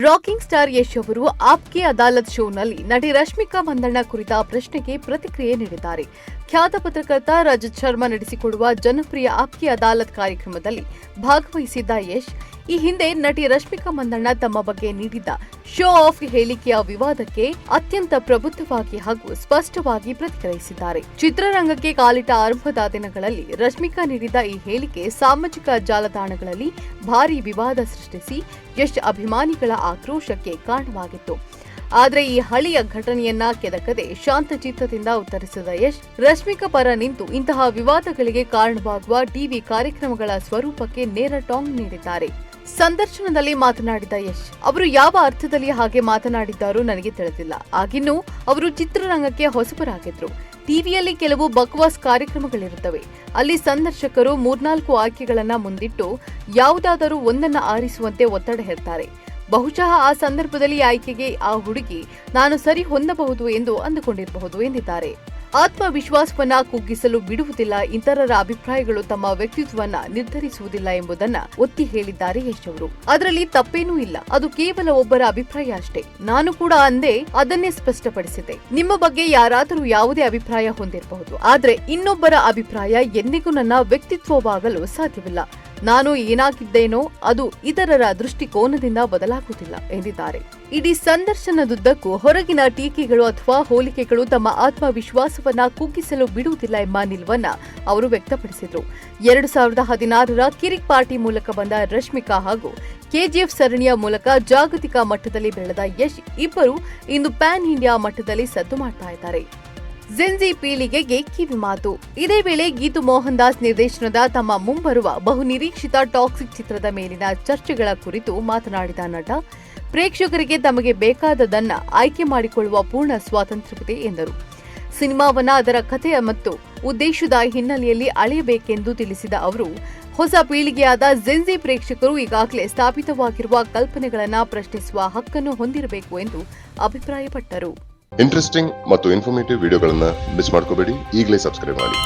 Rocking star Yash ಅವರು ಆಪ್ಕೆ ಅದಾಲತ್ ಶೋನಲ್ಲಿ ನಟಿ ರಶ್ಮಿಕಾ ಮಂದಣ್ಣ ಕುರಿತ ಪ್ರಶ್ನೆಗೆ ಪ್ರತಿಕ್ರಿಯೆ ನೀಡಿದ್ದಾರೆ. ಖ್ಯಾತ ಪತ್ರಕರ್ತ ರಜತ್ ಶರ್ಮಾ ನಡೆಸಿಕೊಡುವ ಜನಪ್ರಿಯ ಆಪ್ಕೆ ಅದಾಲತ್ ಕಾರ್ಯಕ್ರಮದಲ್ಲಿ ಭಾಗವಹಿಸಿದ್ದ ಯಶ್ ಈ ಹಿಂದೆ ನಟಿ ರಶ್ಮಿಕಾ ಮಂದಣ್ಣ ತಮ್ಮ ಬಗ್ಗೆ ನೀಡಿದ್ದ ಶೋ ಆಫ್ ಹೇಳಿಕೆಯ ವಿವಾದಕ್ಕೆ ಅತ್ಯಂತ ಪ್ರಬುದ್ಧವಾಗಿ ಹಾಗೂ ಸ್ಪಷ್ಟವಾಗಿ ಪ್ರತಿಕ್ರಿಯಿಸಿದ್ದಾರೆ. ಚಿತ್ರರಂಗಕ್ಕೆ ಕಾಲಿಟ್ಟ ಆರಂಭದ ದಿನಗಳಲ್ಲಿ ರಶ್ಮಿಕಾ ನೀಡಿದ ಈ ಹೇಳಿಕೆ ಸಾಮಾಜಿಕ ಜಾಲತಾಣಗಳಲ್ಲಿ ಭಾರೀ ವಿವಾದ ಸೃಷ್ಟಿಸಿ ಯಶ್ ಅಭಿಮಾನಿಗಳ ಆಕ್ರೋಶಕ್ಕೆ ಕಾರಣವಾಗಿತ್ತು. ಆದರೆ ಈ ಹಳೆಯ ಘಟನೆಯನ್ನ ಕೆದಕದೆ ಶಾಂತಚಿತ್ತದಿಂದ ಉತ್ತರಿಸಿದ ಯಶ್ ರಶ್ಮಿಕಾ ಪರ ನಿಂತು ಇಂತಹ ವಿವಾದಗಳಿಗೆ ಕಾರಣವಾಗುವ ಟಿವಿ ಕಾರ್ಯಕ್ರಮಗಳ ಸ್ವರೂಪಕ್ಕೆ ನೇರ ಟಾಂಗ್ ನೀಡಿದ್ದಾರೆ. ಸಂದರ್ಶನದಲ್ಲಿ ಮಾತನಾಡಿದ ಯಶ್ ಅವರು ಯಾವ ಅರ್ಥದಲ್ಲಿ ಹಾಗೆ ಮಾತನಾಡಿದ್ದಾರೋ ನನಗೆ ತಿಳಿದಿಲ್ಲ. ಆಗಿನ್ನೂ ಅವರು ಚಿತ್ರರಂಗಕ್ಕೆ ಹೊಸಬರಾಗಿದ್ರು. ಟಿವಿಯಲ್ಲಿ ಕೆಲವು ಬಕ್ವಾಸ್ ಕಾರ್ಯಕ್ರಮಗಳಿರುತ್ತವೆ. ಅಲ್ಲಿ ಸಂದರ್ಶಕರು 3-4 ಆಯ್ಕೆಗಳನ್ನ ಮುಂದಿಟ್ಟು ಯಾವುದಾದರೂ ಒಂದನ್ನ ಆರಿಸುವಂತೆ ಒತ್ತಡ ಹೇರ್ತಾರೆ. ಬಹುಶಃ ಆ ಸಂದರ್ಭದಲ್ಲಿ ಆಯ್ಕೆಗೆ ಆ ಹುಡುಗಿ ನಾನು ಸರಿ ಹೊಂದಬಹುದು ಎಂದು ಅಂದುಕೊಂಡಿರಬಹುದು ಎಂದಿದ್ದಾರೆ. ಆತ್ಮವಿಶ್ವಾಸವನ್ನ ಕುಗ್ಗಿಸಲು ಬಿಡುವುದಿಲ್ಲ, ಇತರರ ಅಭಿಪ್ರಾಯಗಳು ತಮ್ಮ ವ್ಯಕ್ತಿತ್ವವನ್ನ ನಿರ್ಧರಿಸುವುದಿಲ್ಲ ಎಂಬುದನ್ನ ಒತ್ತಿ ಹೇಳಿದ್ದಾರೆ ಯಶ್ ಅವರು. ಅದರಲ್ಲಿ ತಪ್ಪೇನೂ ಇಲ್ಲ, ಅದು ಕೇವಲ ಒಬ್ಬರ ಅಭಿಪ್ರಾಯ ಅಷ್ಟೇ. ನಾನು ಕೂಡ ಅಂದೇ ಅದನ್ನೇ ಸ್ಪಷ್ಟಪಡಿಸಿದೆ. ನಿಮ್ಮ ಬಗ್ಗೆ ಯಾರಾದರೂ ಯಾವುದೇ ಅಭಿಪ್ರಾಯ ಹೊಂದಿರಬಹುದು, ಆದ್ರೆ ಇನ್ನೊಬ್ಬರ ಅಭಿಪ್ರಾಯ ಎಂದಿಗೂ ನನ್ನ ವ್ಯಕ್ತಿತ್ವವಾಗಲು ಸಾಧ್ಯವಿಲ್ಲ. ನಾನು ಏನಾಗಿದ್ದೇನೋ ಅದು ಇತರರ ದೃಷ್ಟಿಕೋನದಿಂದ ಬದಲಾಗುತ್ತಿಲ್ಲ ಎಂದಿದ್ದಾರೆ. ಇಡೀ ಸಂದರ್ಶನದುದ್ದಕ್ಕೂ ಹೊರಗಿನ ಟೀಕೆಗಳು ಅಥವಾ ಹೋಲಿಕೆಗಳು ತಮ್ಮ ಆತ್ಮವಿಶ್ವಾಸವನ್ನ ಕುಗ್ಗಿಸಲು ಬಿಡುವುದಿಲ್ಲ ಎಂಬ ನಿಲುವನ್ನ ಅವರು ವ್ಯಕ್ತಪಡಿಸಿದರು. 2016ರ ಕಿರಿಕ್ ಪಾರ್ಟಿ ಮೂಲಕ ಬಂದ ರಶ್ಮಿಕಾ ಹಾಗೂ ಕೆಜಿಎಫ್ ಸರಣಿಯ ಮೂಲಕ ಜಾಗತಿಕ ಮಟ್ಟದಲ್ಲಿ ಬೆಳೆದ ಯಶ್ ಇಬ್ಬರು ಇಂದು ಪ್ಯಾನ್ ಇಂಡಿಯಾ ಮಟ್ಟದಲ್ಲಿ ಸದ್ದು ಮಾಡ್ತಾ ಇದ್ದಾರೆ. ಜೆನ್ಜಿ ಪೀಳಿಗೆಗೆ ಕಿವಿಮಾತು. ಇದೇ ವೇಳೆ ಗೀತು ಮೋಹನ್ ದಾಸ್ ನಿರ್ದೇಶನದ ತಮ್ಮ ಮುಂಬರುವ ಬಹುನಿರೀಕ್ಷಿತ ಟಾಕ್ಸಿಕ್ ಚಿತ್ರದ ಮೇಲಿನ ಚರ್ಚೆಗಳ ಕುರಿತು ಮಾತನಾಡಿದ ನಟ, ಪ್ರೇಕ್ಷಕರಿಗೆ ತಮಗೆ ಬೇಕಾದದನ್ನ ಆಯ್ಕೆ ಮಾಡಿಕೊಳ್ಳುವ ಪೂರ್ಣ ಸ್ವಾತಂತ್ರ್ಯವಿದೆ ಎಂದರು. ಸಿನಿಮಾವನ್ನ ಅದರ ಕಥೆಯ ಮತ್ತು ಉದ್ದೇಶದ ಹಿನ್ನೆಲೆಯಲ್ಲಿ ಅಳೆಯಬೇಕೆಂದು ತಿಳಿಸಿದ ಅವರು, ಹೊಸ ಪೀಳಿಗೆಯಾದ ಜೆನ್ಜಿ ಪ್ರೇಕ್ಷಕರು ಈಗಾಗಲೇ ಸ್ಥಾಪಿತವಾಗಿರುವ ಕಲ್ಪನೆಗಳನ್ನು ಪ್ರಶ್ನಿಸುವ ಹಕ್ಕನ್ನು ಹೊಂದಿರಬೇಕು ಎಂದು ಅಭಿಪ್ರಾಯಪಟ್ಟರು. ಇಂಟ್ರೆಸ್ಟಿಂಗ್ ಮತ್ತು ಇನ್ಫಾರ್ಮೇಟಿವ್ ವಿಡಿಯೋಗಳನ್ನ ಮಿಸ್ ಮಾಡ್ಕೋಬೇಡಿ. ಈಗಲೇ ಸಬ್ಸ್ಕ್ರೈಬ್ ಮಾಡಿ.